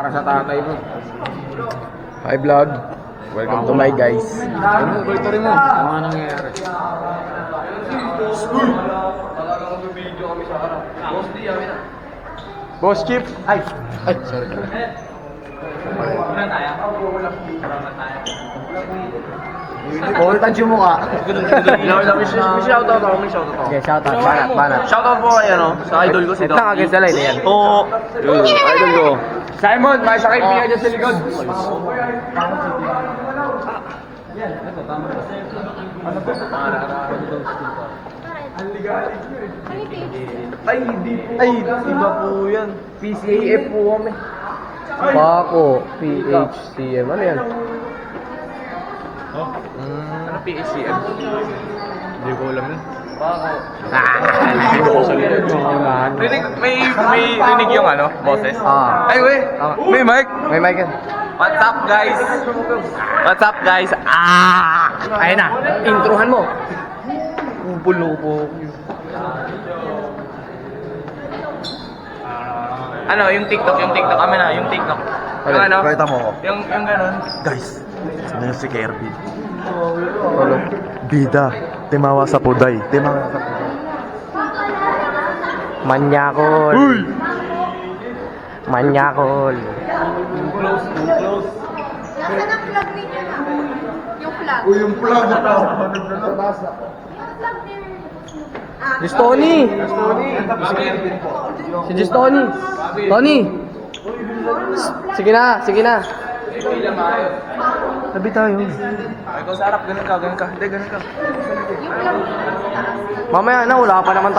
para sa tatay mo. Hi vlog. Welcome to my guys. Ano mo, ito rin mo. Ano nangyayari? Boss Chip. Ay, sorry. Voltage yung mukha. May shoutout ako, may shoutout ako. Okay, shout out. Banat. Shoutout po kay sa idol ko si Ito ang against the line yan. Oo. Yun, idol ko. Simon, may sakay piya dyan sa likod. Ay, iba po yan. PCAF po kami. Paco, PHCM. Ano yan? Ano PHCM? Hindi ko alam yun. May rinig yung ano, boses? Ah. Ay, wey! May mic! May mic yan. What's up, guys? What's up, guys? Ayun na. Introhan mo. Upo. Ano, yung TikTok. Kami na, yung TikTok. Yung ano? Pakita mo ako. Yung ganun. Guys, sino yung si Kirby? Ano? Bida, timawa sa puday. Timawa sa puday. Manyakol. Manyakol. Nasaan ang plug ninyo na? Yung plug. yung plug na Yung plug ninyo. Just Tony. Si Just Tony. Tony. Sige na. Tabi tayo. Ay, ikaw sa harap, ganun ka. Hindi, ganun ka. Yung plug ninyo. Mamaya na, wala pa naman tayo.